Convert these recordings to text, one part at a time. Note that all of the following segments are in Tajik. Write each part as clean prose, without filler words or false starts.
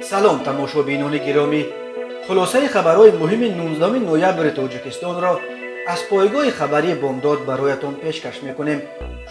салом тамошобинони гиромӣ, хулосаи хабарҳои муҳими 19 ноябри тоҷикистонро аз пойгоҳи хабарии бомдод бароятон пешкаш мекунем.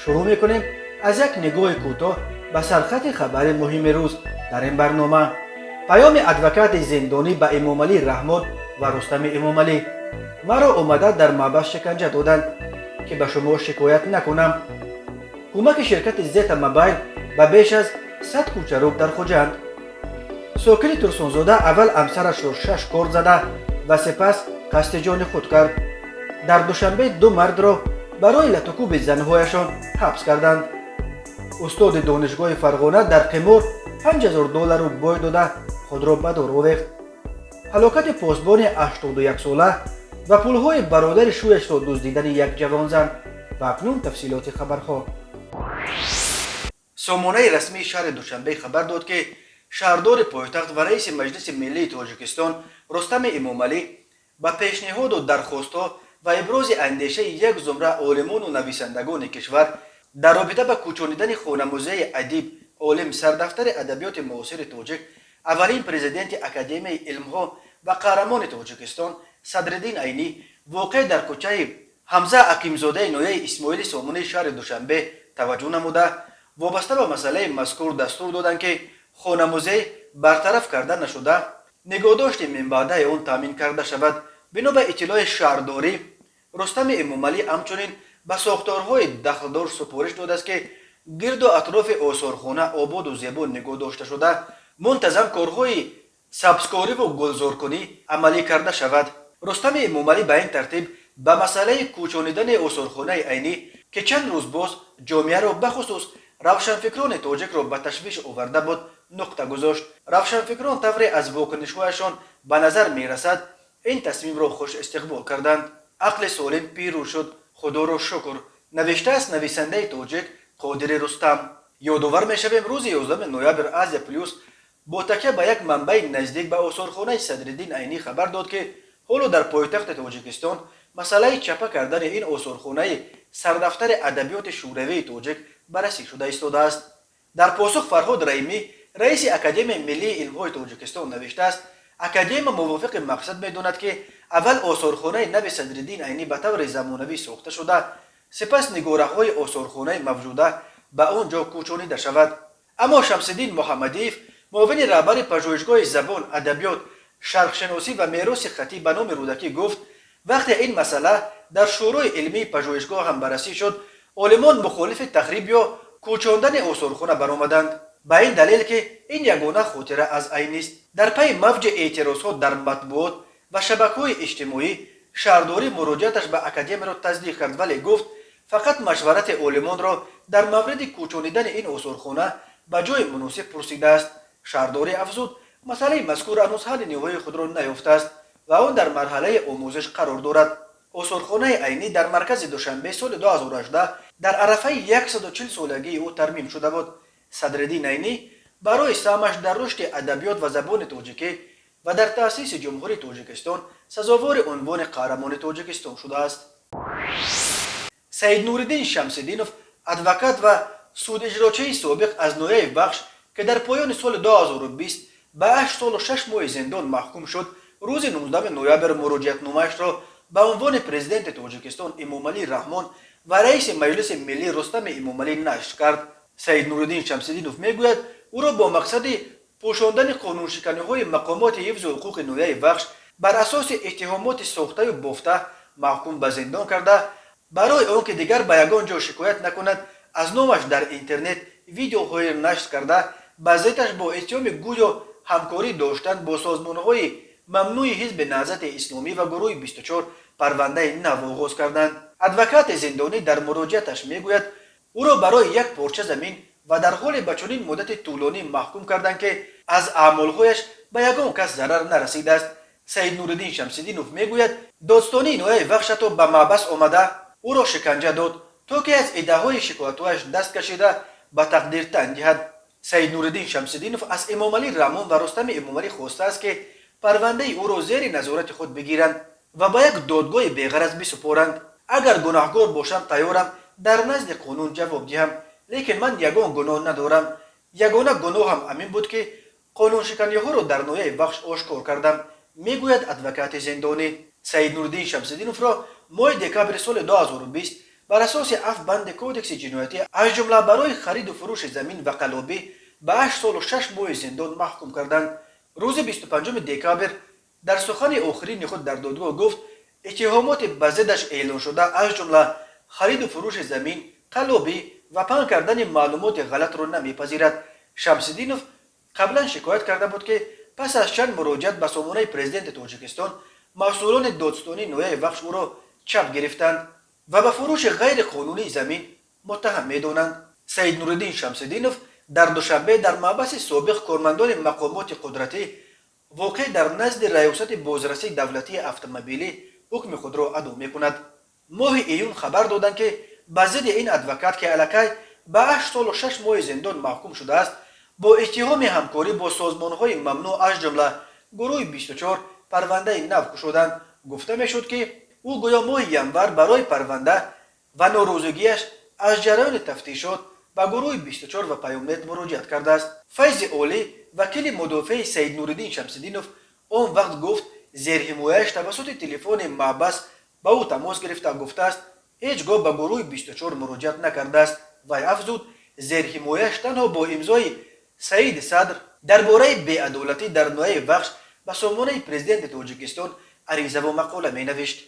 Шурӯъ мекунем аз як нигоҳи кӯтоҳ ба сархати хабари муҳими рӯз дар ин барнома. паёми адвокати зиндонӣ ба эмомалӣ раҳмон ва рустами эмомалӣ. маро омада дар маъбас шиканҷа доданд ки ба шумо шикоят накунам. кӯмаки ширкати зета мобайл ба беш аз 100 кӯчарук дар хуҷанд. сокини турсунзода аввал амсарашро 6 корд зада ва сипас қасди ҷони худ кард. дар душанбе ду мардро барои латукуби занҳояшон ҳабс карданд. устоди донишгоҳи фарғона дар қимор $5000 бой дода худро ба дор овехт. ҳалокати посбони 81сола ва пулҳои бародари шӯяшро дуздидани як ҷавонзан. ва акнун тафсилоти хабарҳо. сомонаи расмии шаҳри душанбе хабар дод ки шаҳрдори пойтахт ва раиси маҷлиси миллии тоҷикистон рустами эмомалӣ ба пешниҳоду дархостҳо ва ибрози андешаи як зумра олимону нависандагони кишвар дар робита ба кӯчонидани хонамузеи адиб олим сардафтари адабиёти муосири тоҷик аввалин президенти академияи илмҳо ва қаҳрамони тоҷикистон садриддин айнӣ воқеъ дар кӯчаи ҳамза акимзодаи нояи исмоили сомонии шаҳри душанбе таваҷҷӯҳ намуда вобаста ба масъалаи мазкур дастур доданд ки хонамузей бартараф карда нашуда нигоҳдошти минбаъдаи он таъмин карда шавад. бино ба иттилои шаҳрдорӣ рустами эмомалӣ ҳамчунин ба сохторҳои дахлдор супориш додааст ки гирду атрофи осорхона ободу зебо нигоҳ дошта шуда мунтазам корҳои сабзкориву гулзоркунӣ амалӣ карда шавад. рустами эмомалӣ ба ин тартиб ба масъалаи кӯчонидани осорхонаи айнӣ ки чанд рӯз боз ҷомеаро бахусус равшанфикрони тоҷикро ба ташвиш оварда буд нуқта гузошт. равшанфикрон тавре аз вокунишҳояшон ба назар мерасад ин тасмимро хуш истиқбол карданд. ақли солим пиру шуд, худоро шукр, навиштааст нависандаи тоҷик қодири рустам. ёдовар мешавем рӯзи 11 ноябр Азия Плюс бо такя ба як манбаи наздик ба осорхонаи Садриддин Айнӣ хабар дод ки ҳоло дар пойтахти Тоҷикистон масъалаи чапа кардани ин осорхонаи сардафтари адабиёти шӯравии тоҷик баррасӣ шуда истодааст. дар посух Фарҳод Раимӣ раиси Академияи миллии илмҳои Тоҷикистон навиштааст академия мувофиқи мақсад медонад ки аввал осорхонаи нави Садриддин Айнӣ ба таври замонавӣ сохта шуда сипас нигораҳҳои осорхонаи мавҷуда ба он ҷо кӯчонида шавад. аммо Шамсиддин Муҳаммадиев муовини раҳбари пажӯҳишгоҳи забон, адабиёт, шарқшиносӣ ва мероси хатӣ ба номи рӯдакӣ гуфт вақте ин масъала дар шӯрои илмии пажӯҳишгоҳ ҳам баррасӣ шуд олимон мухолифи тахриб ё кӯчондани осорхона баромаданд ба ин далел ки ин ягона хотира аз айнист. дар пайи мавҷи эътирозҳо дар матбуот ва шабакаҳои иҷтимоӣ шаҳрдорӣ муроҷиаташ ба академияро таздиқ кард вале гуфт фақат машварати олимонро дар мавриди кӯчонидани ин осорхона ба ҷои муносиб пурсидааст. шаҳрдорӣ афзуд масъалаи мазкур ҳанӯз ҳалли ниҳоии худро наёфтааст ва он дар марҳалаи омӯзиш қарор дорад. осорхонаи айнӣ дар маркази душанбе соли 2018 дар арафаи 140 солагии ӯ тармим шуда буд. Садриддин Айнӣ барои саҳмаш дар рушди адабиёт ва забони тоҷикӣ ва дар таъсиси ҷумҳурии Тоҷикистон сазовори унвони қаҳрамони Тоҷикистон шудааст. Саиднуриддин Шамсиддинов адвокат ва судиҷрочаи собиқ аз нояи бахш ки дар поёни соли 2020 ба 8 солу 6 моҳи зиндон маҳкум шуд рӯзи 19 ноябр муроҷиатномаашро ба унвони президенти Тоҷикистон Эмомалӣ Раҳмон ва раиси маҷлиси миллӣ Рустами Эмомалӣ нашр кард. Саиднуриддин Шамсиддинов мегӯяд ӯро бо мақсади пӯшондани қонуншиканиҳои мақомоти ҳифзу ҳуқуқи нояи бахш бар асоси иттиҳомоти сохтаю бофта маҳкум ба зиндон карда барои он ки дигар ба ягон ҷо шикоят накунад аз номаш дар интернет видеоҳои нашр карда ба зиддаш бо иттиҳоми гӯё ҳамкорӣ доштан бо созмонҳои мамнӯи ҳизби наҳзати исломӣ ва гурӯҳи 24 парвандаи нав оғоз карданд. адвокати зиндонӣ дар муроҷиаташ мегӯяд ӯро барои як порча замин ва дар ҳоле ба чунин муддати тӯлонӣ маҳкум карданд ки аз аъмолҳояш ба ягон кас зарар нарасидааст. Саиднуриддин Шамсиддинов мегӯяд додстонии нояи бахш ҳатто ба маъбас омада ӯро шиканҷа дод то ки аз иддаъҳои шикоятҳояш даст кашида ба тақдир тан диҳад. Саиднуриддин Шамсиддинов аз Эмомалӣ Раҳмон ва Рустами Эмомалӣ хостааст ки парвандаи ӯро зери назорати худ бигиранд ва ба як додгоҳи беғараз бисупоранд. агар гунаҳкор бошам тайёрам дар назди қонун ҷавоб диҳам, лекин ман ягон гуноҳ надорам. ягона гуноҳам амин буд ки قانونشکنی‌ها را در نویه بخش آشکار کردم، میگوید ادوکات زندانی. سعید نوردین شمس‌الدینوف را ماه دکامبر سال 2020 بر اساس 7 بند کودکس جنایتی از جمله برای خرید و فروش زمین و قلابی به 8 سال و 6 ماه زندان محکوم کردند. روز 25 دکامبر در سخن آخرین خود در دادگاه گفت اتهامات به ضدش اعلان شده از جمله خرید و فروش زمین، قلابی و پنهان کردن معلومات غلط را نمیپذیرد. شمس‌الدینوف قبلا شکایت کرده بود که پس از چند مراجعت به سامانه پرزیدنت تاجیکستان، مسئولان دادستانی نویه بخش او را چپ گرفتند و به فروش غیر قانونی زمین متهم می‌دانند. سعید نورالدین شمس‌الدینوف در دوشنبه در محبس سابق کارمندان مقامات قدرتی واقع در نزد ریاست بازرسی دولتی اتومبیلی حکم خود را ادا می‌کند. ماه ایون خبر دادند که به ضد این ادوکات که الکی به 8 سال و 6 ماه زندان محکوم شده است، با اتهام همکاری با سازمان‌های ممنوع از جمله گروه 24 پرونده نو گشودند. گفته می‌شد که او گویا ماه ینور برای پرونده و ناروزگیش از جریان تفتیشات به گروه 24 و پیامنت مراجعت کرده است. فیض اولی وکیل مدافع سعید نورالدین شمس‌الدینوف آن وقت گفت زیر حمایه‌اش توسط تلفن محبس با او تماس گرفته گفته است هیچگاه به گروه 24 مراجعت نکرده است. وی افزود زیر حمایه‌اش تنها با امضای سعید صدر درباره بی‌عدالتی در نویه بخش به سامانه پرزیدنت تاجیکستان عریضه و مقاله می نوشت.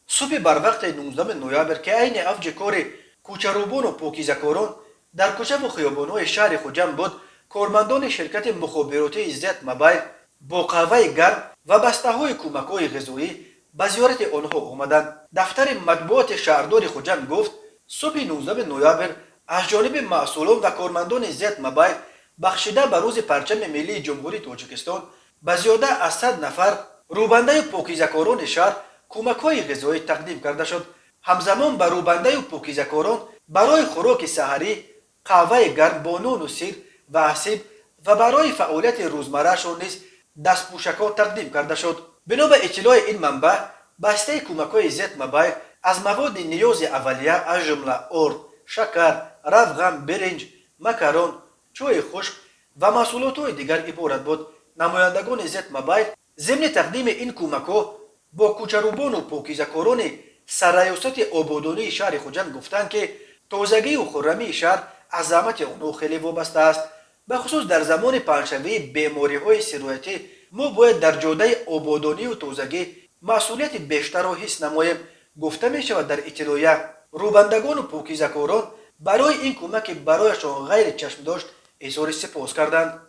صبح بر وقت 19 نوامبر که عین افج کار کوچه‌روبان و پاکیزه‌کاران در کوچه و خیابان‌های شهر خود جمع بود، کارمندان شرکت مخابراتی زد موبایل با قهوه گرم و بسته‌های کمک‌های غذایی به زیارت آنها آمدند. دفتر مطبوعات شهردار خود جمع گفت صبح 19 نوامبر از جانب مسئولان و کارمندان زد موبایل بخشیده به روز پرچم ملی جمهوری تاجیکستان به زیاده از 100 نفر روبنده پاکیزه‌کاران شهر کمک‌های غذایی تقدیم کرده شد. همزمان به روبنده پاکیزه‌کاران برای خوراک سحری قهوه گرم با نان و سیر و عسیب و برای فعالیت روزمره‌شان نیز دستپوشک‌ها تقدیم کرده شد. بنا به اطلاع این منبع، بسته کمک‌های زد موبایل از مواد نیاز اولیه از جمله آرد، شکر، روغن، برنج، مکرون، چای خشک و محصولات دیگر عبارت بود. نمایندگان زد موبایل ضمن تقدیم این کمک‌ها با کوچه‌روبان و پاکیزه‌کاران سرریاست آبادانی شهر خود جمع گفتند که تازگی و خرمی شهر از زحمت آنها خیلی وابسته است. به خصوص در زمان پنجشنبه بیماری‌های سرایتی ما باید در جاده آبادانی و تازگی مسئولیت بیشتر را حس نماییم. گفته می شود در اطلاعیه روبندگان و پاکیزه‌کاران برای این کمک برایشان غیر چشم داشت اظهار سپاس کردند.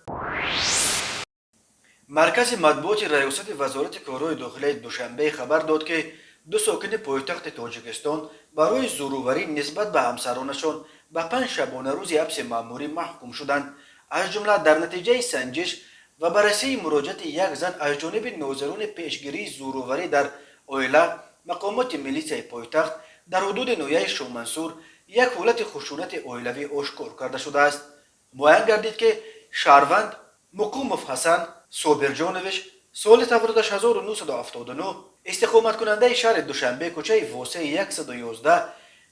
مرکز مطبوعات ریاست وزارت کارهای داخلی دوشنبه خبر داد که 2 ساکن پایتخت تاجیکستان برای زوروری نسبت به همسرانشان به 5 شبانه روز حبس مأموری محکوم شدند. از جمله در نتیجه سنجش و بررسی مراجعت یک زن از جانب ناظران پیشگیری زوروری در اویلا، مقامات میلیسای پایتخت در حدود نویه شومنصور یک حالت خشونت اویلوی آشکار کرده شده است. معین گردید که شهروند مقوموف حسن صابرجانویچ سال تولدش 1979 استقامت کننده شهر دوشنبه کوچه واسه 111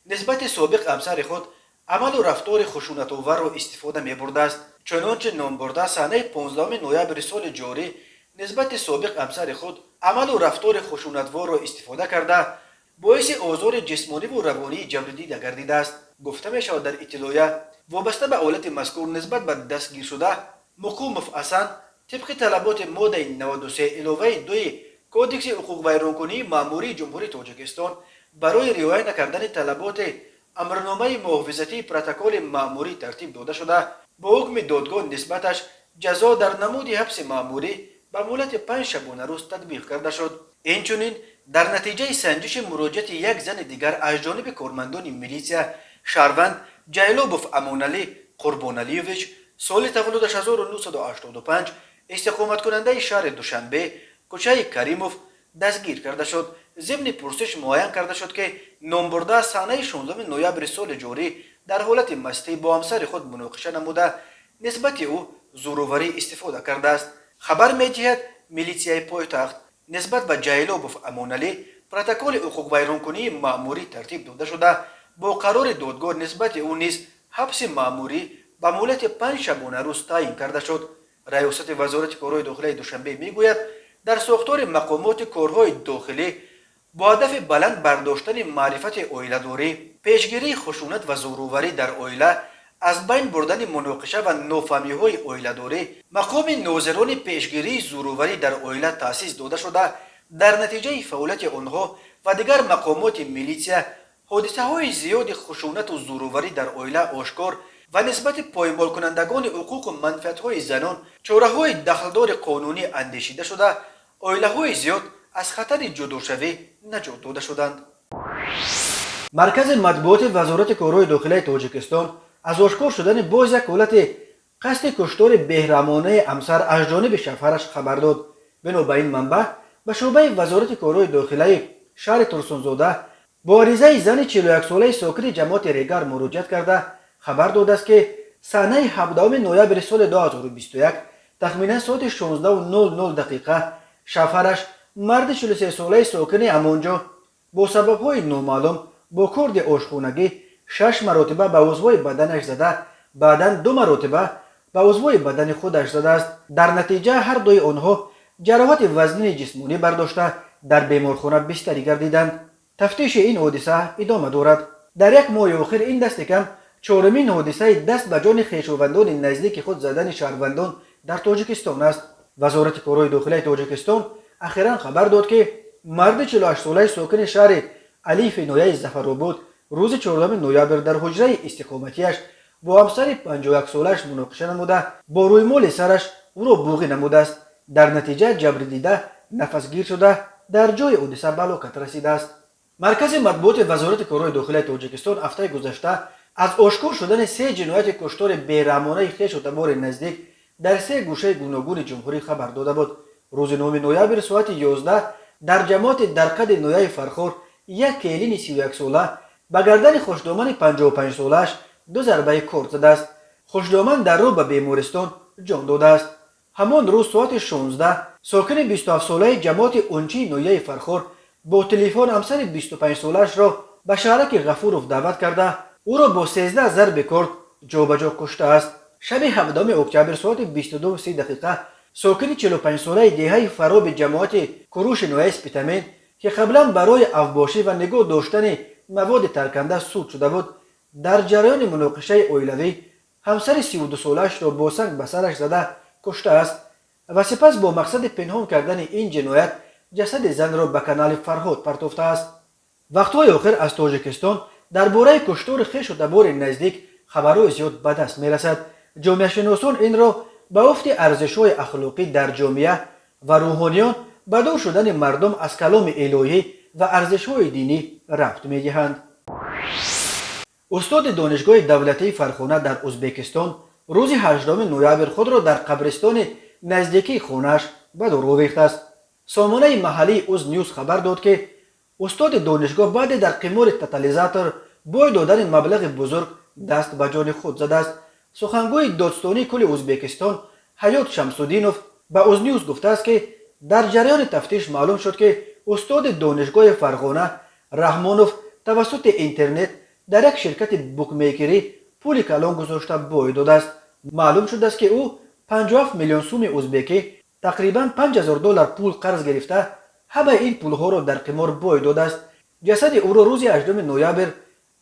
نسبت سابق همسر خود عمل و رفتار خشونت آور را استفاده می برده است. چنانچه نام برده صحنه 15 نوامبر سال جاری نسبت سابق همسر خود عمل و رفتار خشونت‌آور را استفاده کرده باعث آزار جسمانی و روانی جبر دیده گردیده است. گفته می شود در اطلاعیه وابسته به حالت مذکور نسبت به دستگیر شده مقوموف حسن طبق طلبات ماده 93 علاوه 2 کودکس حقوق ویرانکنی مأموری جمهوری تاجیکستان برای رعایت نکردن طلبات امرنامه محافظتی پروتکل مأموری ترتیب داده شده با حکم دادگاه نسبتش جزا در نمود حبس مأموری به مهلت 5 شبانه روز تطبیق کرده شد. اینچنین در نتیجه سنجش مراجعت یک زن دیگر از جانب کارمندان میلیسیا شهروند جیلوبوف امانعلی قربانعلیویچ سال تولدش 1985 استقامت کننده شهر دوشنبه کوچه کریموف دستگیر کرده شد. ضمن پرسش معین کرده شد که نامبرده صحنه 16 نوامبر سال جاری در حالت مستی با همسر خود مناقشه نموده نسبت او زوروری استفاده کرده است. خبر می‌دهد میلیسیای پایتخت نسبت به جیلوبوف امانعلی پروتکل حقوق ویرانکنی مأموری ترتیب داده شده با قرار دادگاه نسبت او نیز حبس مأموری به مهلت 5 شبانه روز تعیین کرده شد. ریاست وزارت کارهای داخلی دوشنبه میگوید در ساختار مقامات کارهای داخلی با هدف بلند برداشتن معرفت عائله‌داری، پیشگیری خشونت و زورآوری در عائله، از بین بردن مناقشه و نافهمی‌های عائله‌داری، مقام ناظران پیشگیری زورآوری در عائله تأسیس داده شده. در نتیجه فعالیت آنها و دیگر مقامات میلیسیا، حادثه‌های زیاد خشونت و زورآوری در عائله آشکار و نسبت پایمال کنندگان حقوق و منفعت‌های زنان چاره‌های دخلدار قانونی اندیشیده شده. عائله‌های زیاد از خطر جداشوی نجات داده شدند. مرکز مطبوعات وزارت کارهای داخلی تاجیکستان از آشکار شدن باز یک حالت قصد کشتار بهرحمانه همسر از جانب شوهرش خبر داد. بنا به این منبع به شعبه وزارت کارهای داخلی شهر ترسونزاده با عریضه زن 41 ساله ساکن جماعت ریگر مراجعت کرده خبر داده است که صحنه 17 نوامبر سال 2021 تخمینا ساعت 16:00 دقیقه شوهرش مرد 43 ساله ساکن همانجا با سبب‌های نامعلوم با کارد آشخانگی 6 مرتبه به عضوهای بدنش زده، بعداً 2 مرتبه به عضوهای بدن خودش زده است. در نتیجه هر دوی آنها جراحت وزنی جسمانی برداشته در بیمارخانه بستری گردیدند. تفتیش این حادثه ادامه دارد. در یک ماه آخر این دست کم چهارمین حادثه دست به جان خویشاوندان نزدیک خود زدن شهروندان در تاجیکستان است. وزارت کارهای داخلی تاجیکستان اخیراً خبر داد که مرد 48 ساله ساکن شهر الیف نویه ظفرآباد روز 14 نوامبر در حجره استقامتیش با همسر 51 سالش مناقشه نموده با رویمال سرش او را بوغی نموده است. در نتیجه جبر دیده نفسگیر شده در جای حادثه به هلاکت رسیده است. مرکز مطبوعات وزارت کارهای داخلی تاجیکستان هفته گذشته از آشکار شدن 3 جنایت کشتار بهرحمانه خویش و تبار نزدیک در 3 گوشه گوناگون جمهوری خبر داده بود. روز 9 نوامبر ساعت 11 در جماعت درقد نویه فرخور یک کیلین 31 ساله به گردن خوشدامن 55 سالش 2 ضربه کارد زده است. خوشدامن در رو به بیمارستان جان داده است. همان روز ساعت 16 ساکن 27 ساله جماعت اونچی نویه فرخور با تلفن همسر 25 سالش را به شهرک غفورов دعوت کرده او را با 13 ضرب کارد جابجا کشته است. شب 17 اکتبر ساعت 22:30 دقیقه ساکن 45 ساله دهه فراب جماعت کروش نویه اسپیتامین که قبلا برای افباشی و نگاه داشتن مواد ترکنده سود شده بود در جریان مناقشه عائلوی همسر 32 سالش را با سنگ به سرش زده کشته است و سپس با مقصد پنهان کردن این جنایت جسد زن را به کانال فرهاد پرتافته است. وقتهای آخر از تاجیکستان درباره کشتار خویش و تبار نزدیک خبرهای زیاد به دست میرسد. جامعه شناسان این را به افت ارزش‌های اخلاقی در جامعه و روحانیان به دور شدن مردم از کلام الهی و ارزش‌های دینی ربط می‌دهند. استاد دانشگاه دولتی فرخانه در ازبکستان روز 18 نوامبر خود را در قبرستان نزدیکی خانه‌اش به دار آویخته است. سامانه محلی اوز نیوز خبر داد که استاد دانشگاه بعد در قمار تتالیزاتور بای دادن مبلغ بزرگ دست به جان خود زده است. سخنگوی دادستانی کل ازبکستان حیات شمسودینوف به اوز نیوز گفته است که در جریان تفتیش معلوم شد که استاد دانشگاه فرغانه رحمانوف توسط اینترنت در یک شرکت بوکمیکری پول کلان گذاشته بای داده است. معلوم شده است که او 57 میلیون سوم ازبکی تقریباً $5000 پول قرض گرفته همه این پولها را در قمار بای داده است. جسد او را روز 18 نوامبر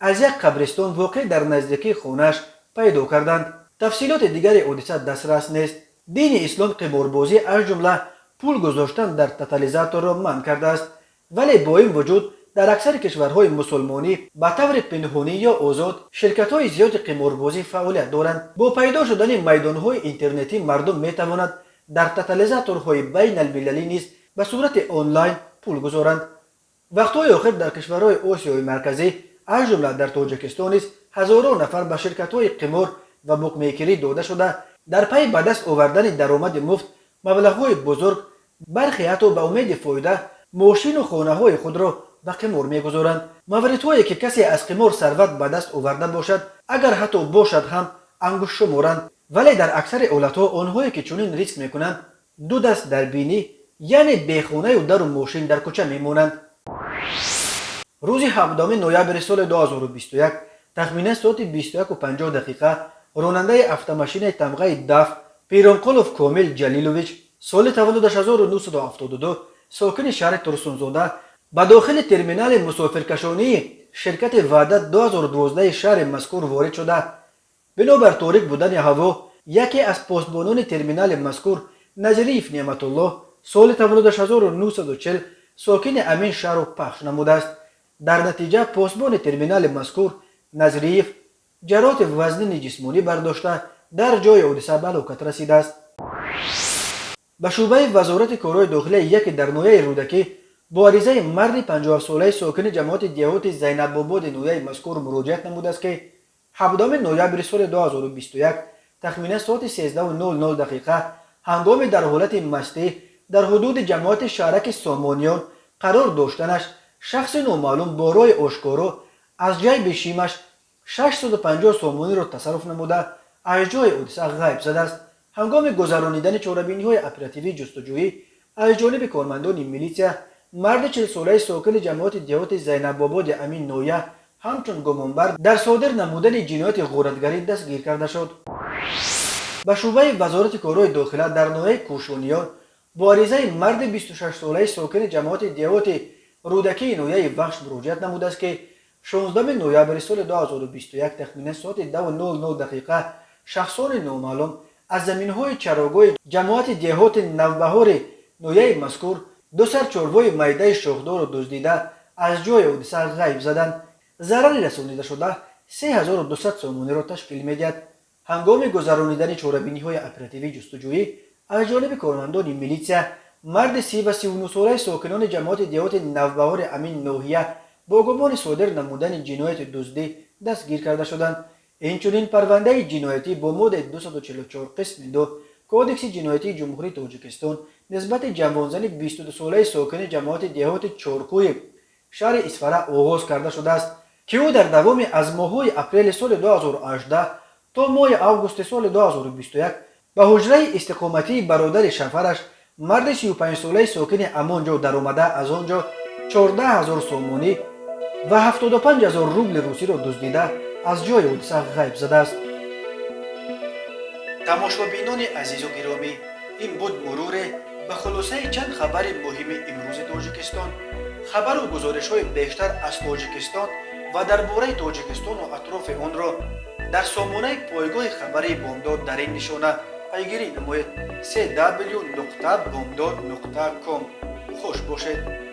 از یک قبرستان واقع در نزدیکی خانه‌اش پیدا کردند. تفصیلات دیگر حادثه دسترس نیست. دین اسلام قماربازی از جمله پول گذاشتن در تتالیزاتور را منع کرده است، ولی با این وجود در اکثر کشورهای مسلمانی به طور پنهانی یا آزاد شرکت‌های زیاد قماربازی فعالیت دارند. با پیدا شدن میدان‌های اینترنتی مردم می‌توانند در تتالیزاتورهای بین المللی نیز به صورت آنلاین پول گذارند. وقتهای آخر در کشورهای آسیای مرکزی از جمله در تاجیکستان نیز هزاران نفر به شرکت‌های قمار و بوکمیکری داده شده در پی به دست آوردن درآمد مفت مبلغ‌های بزرگ برخی حتی به امید فایده ماشین و خانه‌های خود را به قمار می‌گذارند. موردهایی که کسی از قمار ثروت به دست آورده باشد اگر حتی باشد هم انگشت شمارند، ولی در اکثر حالت‌ها آنهایی که چنین ریسک می‌کنند دو دست در بینی یعنی بی خانه و در و ماشین در کوچه می‌مانند. روز 17 نوامبر سال 2021 تخمیناً ساعت 21:50 دقیقه راننده автомашини тамғаи даф پیرامقلوف کامل جلیلوویچ سال تولدش 1972 ساکن شهر ترسونزاده به داخل ترمینال مسافرکشانی شرکت وحدت 2012 شهر مذکور وارد شده. بنابر تاریک بودن هوا یکی از پاسبانان ترمینال مذکور نظریف نعمت الله سال تولدش 1940 ساکن امین شهر را پخش نموده است. در نتیجه پاسبان ترمینال مذکور نظریف جرات وزن جسمانی برداشته در جای حادثه به هلاکت رسیده است. به شعبه وزارت کارهای داخلی یک در نویه رودکی با عریضه مرد 57 ساله ساکن جماعت دیهات زینب آباد نویه مذکور مراجعت نموده است که 17 نوامبر سال 2021 تخمیناً ساعت 13:00 دقیقه هنگام در حالت مستی در حدود جماعت شهرک سامانیان قرار داشتنش شخص نامعلوم با رای آشکارا از جیب شیمش 650 سامانی را تصرف نموده از جای حادثه غیب زده است. هنگام گذرانیدن چاره‌بینی‌های اپراتیوی جستجویی از جانب کارمندان میلیسیا مرد 40 ساله ساکن جماعت دیهات زینب آباد امین نویه همچون گمانبر در صادر نمودن جنایت غارتگری دستگیر کرده شد. به شعبه وزارت کارهای داخله در نویه کوشانیان با عریضه مرد 26 ساله ساکن جماعت دیهات رودکی نویه وخش مراجعت نموده است که 16 نوامبر سال 2021 تخمیناً ساعت 2:00 دقیقه شخصان نامعلوم از زمین‌های چراگاه جماعت دیهات نوبهار نویه مذکور دو سر چارپای میده شاخدار را دزدیده از جای حادثه غیب زدند. ضرر رسانیده شده 3200 سامانی را تشکیل می‌دهد. هنگام گذرانیدن چاره‌بینی‌های اپراتیوی جستجویی از جانب کارمندان میلیسیا مرد 30 و 39 ساله ساکنان جماعت دیهات نوبهار امین نوحیه با گمان صادر نمودن جنایت دزدی دستگیر کرده شدند. اینچنین پرونده جنایتی با ماده 244 قسم 2 کودکس جنایتی جمهوری تاجیکستان نسبت جوانزن 22 ساله ساکن جماعت دیهات چارکوی شهر اسفره آغاز کرده شده است که او در دوام از ماه‌های اپریل سال 2018 تا ماه آگوست سال 2021 به حجره استقامتی برادر شفرش مرد 35 ساله ساکن همانجا درآمده از آنجا 14000 سامانی و 75000 روبل روسی را دزدیده از جای حادثه غیب زده است. تماشابینان عزیز و گرامی، این بود مرور به خلاصه چند خبر مهم امروز تاجیکستان. خبر و گزارش‌های بیشتر از تاجیکستان و درباره تاجیکستان و اطراف آن را در سامانه پایگاه خبری بامداد در این نشانه پیگیری نمایید: www.bamdad.com. خوش باشید.